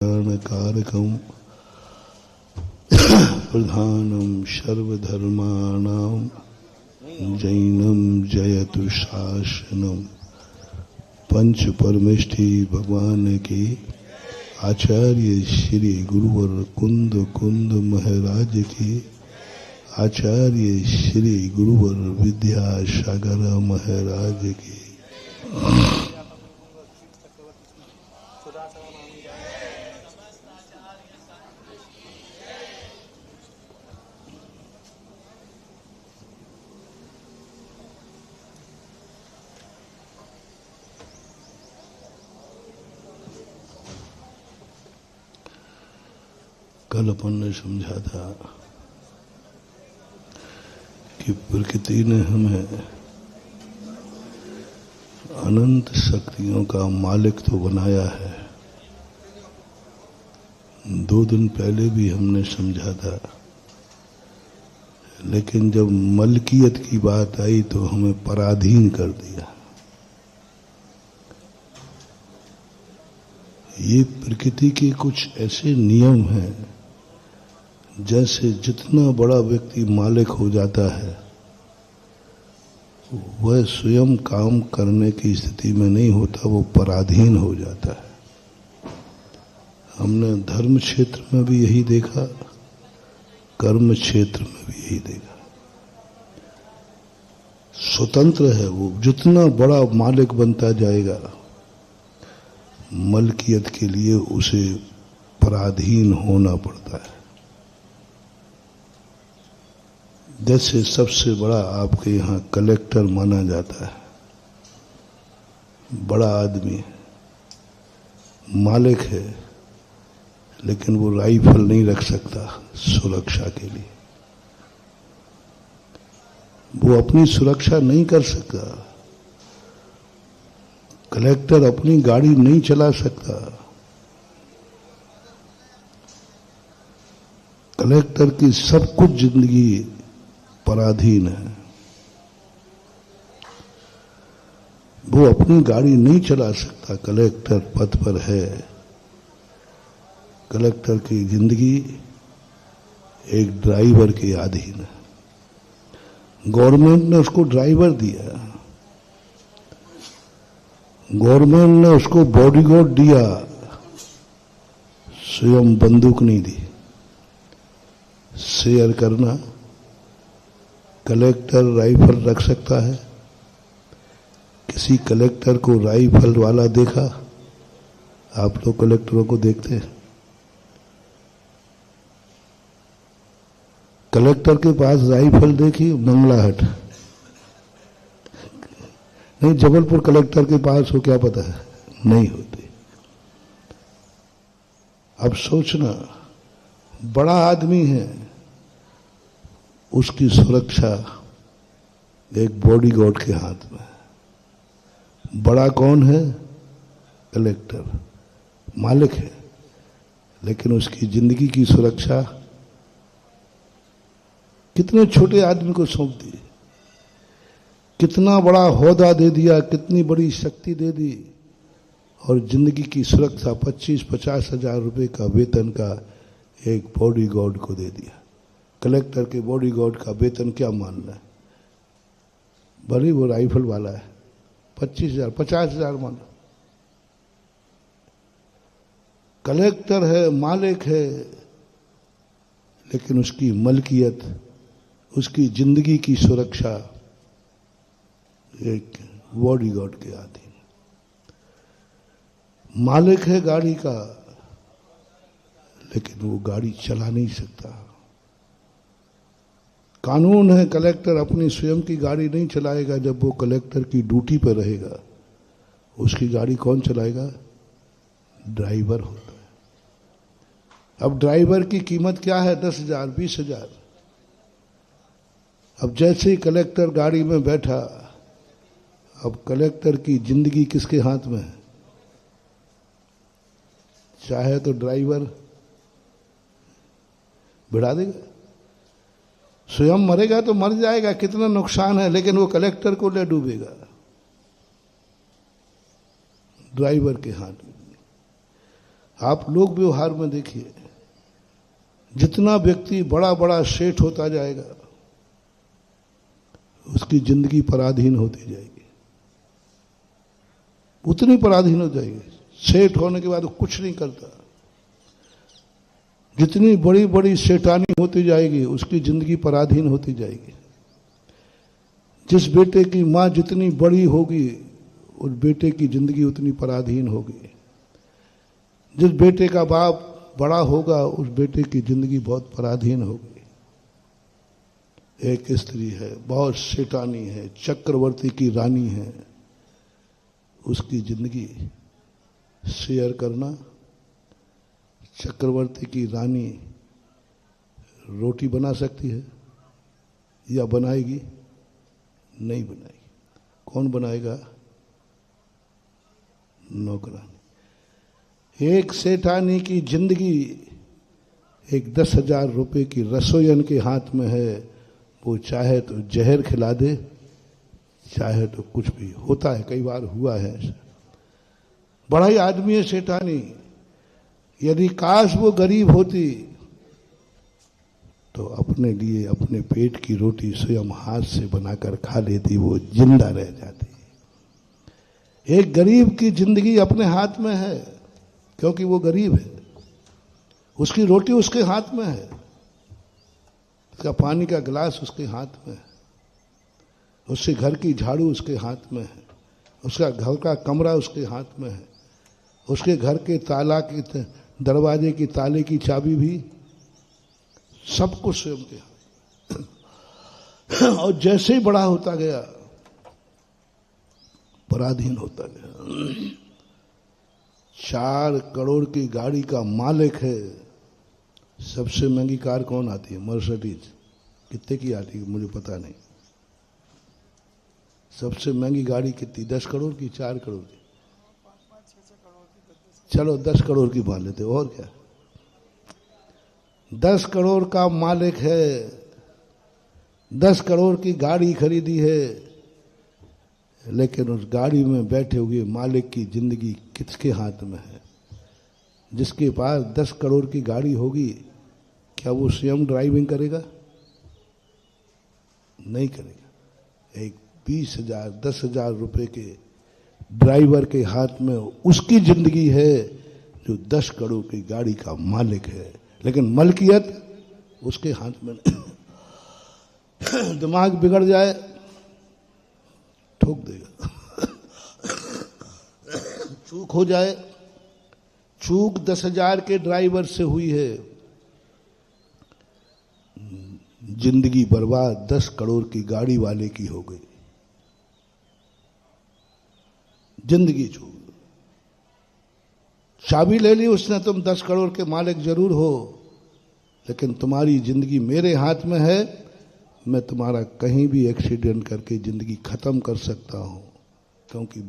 कारकं प्रधानं सर्वधर्माणां जैनं जयतु शासनम। पंच परमेष्ठि भगवान की आचार्य श्री गुरुवर कुंद कुंद महाराज की आचार्य श्री गुरुवर विद्यासागर महाराज की कल अपन ने समझा था कि प्रकृति ने हमें अनंत शक्तियों का मालिक तो बनाया है। 2 दिन पहले भी हमने समझा था, लेकिन जब मलकियत की बात आई तो हमें पराधीन कर दिया। ये प्रकृति के कुछ ऐसे नियम हैं, जैसे जितना बड़ा व्यक्ति मालिक हो जाता है वह स्वयं काम करने की स्थिति में नहीं होता, वो पराधीन हो जाता है। हमने धर्म क्षेत्र में भी यही देखा, कर्म क्षेत्र में भी यही देखा। स्वतंत्र है वो, जितना बड़ा मालिक बनता जाएगा मलकियत के लिए उसे पराधीन होना पड़ता है। जैसे सबसे बड़ा आपके यहाँ कलेक्टर माना जाता है, बड़ा आदमी मालिक है, लेकिन वो राइफल नहीं रख सकता सुरक्षा के लिए। वो अपनी सुरक्षा नहीं कर सकता। कलेक्टर अपनी गाड़ी नहीं चला सकता। कलेक्टर की सब कुछ जिंदगी पराधीन है। वो अपनी गाड़ी नहीं चला सकता। कलेक्टर पद पर है। कलेक्टर की जिंदगी एक ड्राइवर के अधीन है। गवर्नमेंट ने उसको ड्राइवर दिया, गवर्नमेंट ने उसको बॉडीगार्ड दिया, स्वयं बंदूक नहीं दी। शेयर करना, कलेक्टर राइफल रख सकता है? किसी कलेक्टर को राइफल वाला देखा? आप लोग कलेक्टरों को देखते हैं? कलेक्टर के पास राइफल देखी? मंगलाहट नहीं, जबलपुर कलेक्टर के पास हो, क्या पता है, नहीं होती। अब सोचना, बड़ा आदमी है, उसकी सुरक्षा एक बॉडीगार्ड के हाथ में है। बड़ा कौन है? कलेक्टर, मालिक है, लेकिन उसकी जिंदगी की सुरक्षा कितने छोटे आदमी को सौंप दी। कितना बड़ा ओहदा दे दिया, कितनी बड़ी शक्ति दे दी, और जिंदगी की सुरक्षा 25-50 हजार रुपए का वेतन का एक बॉडीगार्ड को दे दिया। कलेक्टर के बॉडीगार्ड का वेतन क्या मानना है? भले वो राइफल वाला है, 25,000 50,000 मानो। कलेक्टर है, मालिक है, लेकिन उसकी मलकियत, उसकी जिंदगी की सुरक्षा एक बॉडीगार्ड के अधीन। मालिक है गाड़ी का, लेकिन वो गाड़ी चला नहीं सकता। कानून है, कलेक्टर अपनी स्वयं की गाड़ी नहीं चलाएगा। जब वो कलेक्टर की ड्यूटी पर रहेगा, उसकी गाड़ी कौन चलाएगा? ड्राइवर होता है। अब ड्राइवर की कीमत क्या है? 10,000 20,000। अब जैसे ही कलेक्टर गाड़ी में बैठा, अब कलेक्टर की जिंदगी किसके हाथ में है? चाहे तो ड्राइवर भिड़ा देगा, स्वयं मरेगा तो मर जाएगा, कितना नुकसान है, लेकिन वो कलेक्टर को ले डूबेगा। ड्राइवर के हाथ में। आप लोग व्यवहार में देखिए, जितना व्यक्ति बड़ा बड़ा सेठ होता जाएगा उसकी जिंदगी पराधीन होती जाएगी, उतनी पराधीन हो जाएगी। सेठ होने के बाद वो कुछ नहीं करता। जितनी बड़ी बड़ी सेठानी होती जाएगी उसकी जिंदगी पराधीन होती जाएगी। जिस बेटे की मां जितनी बड़ी होगी उस बेटे की जिंदगी उतनी पराधीन होगी। जिस बेटे का बाप बड़ा होगा उस बेटे की जिंदगी बहुत पराधीन होगी। एक स्त्री है, बहुत सेठानी है, चक्रवर्ती की रानी है, उसकी जिंदगी शेयर करना। चक्रवर्ती की रानी रोटी बना सकती है या बनाएगी? नहीं बनाएगी। कौन बनाएगा? नौकरानी। एक सेठानी की जिंदगी एक 10,000 रुपए की रसोईयन के हाथ में है। वो चाहे तो जहर खिला दे, चाहे तो कुछ भी। होता है, कई बार हुआ है ऐसा। बड़ा ही आदमी है सेठानी। यदि काश वो गरीब होती तो अपने लिए अपने पेट की रोटी स्वयं हाथ से बनाकर खा लेती, वो जिंदा रह जाती। एक गरीब की जिंदगी अपने हाथ में है, क्योंकि वो गरीब है। उसकी रोटी उसके हाथ में है, उसका पानी का गिलास उसके हाथ में है, उसके घर की झाड़ू उसके हाथ में है, उसका घर का कमरा उसके हाथ में है, उसके घर के ताला की दरवाजे की ताले की चाबी भी सब कुछ स्वयं के हाथ। और जैसे ही बड़ा होता गया पराधीन होता गया। 4 करोड़ की गाड़ी का मालिक है। सबसे महंगी कार कौन आती है? मर्सिडीज। कितने की आती है मुझे पता नहीं। सबसे महंगी गाड़ी कितनी? 10 करोड़ की, 4 करोड़ की? चलो 10 करोड़ की मान लेते। और क्या? 10 करोड़ का मालिक है, 10 करोड़ की गाड़ी खरीदी है, लेकिन उस गाड़ी में बैठे हुए मालिक की जिंदगी किसके हाथ में है? जिसके पास 10 करोड़ की गाड़ी होगी, क्या वो स्वयं ड्राइविंग करेगा? नहीं करेगा। एक 20,000 10,000 रुपए के ड्राइवर के हाथ में उसकी जिंदगी है जो 10 करोड़ की गाड़ी का मालिक है, लेकिन मलकियत उसके हाथ में नहीं। दिमाग बिगड़ जाए ठोक देगा। चूक हो जाए, चूक 10,000 के ड्राइवर से हुई है, जिंदगी बर्बाद 10 करोड़ की गाड़ी वाले की हो गई। जिंदगी चूक। चाबी ले ली उसने, तुम 10 करोड़ के मालिक जरूर हो, लेकिन तुम्हारी जिंदगी मेरे हाथ में है। मैं तुम्हारा कहीं भी एक्सीडेंट करके जिंदगी खत्म कर सकता हूं, क्योंकि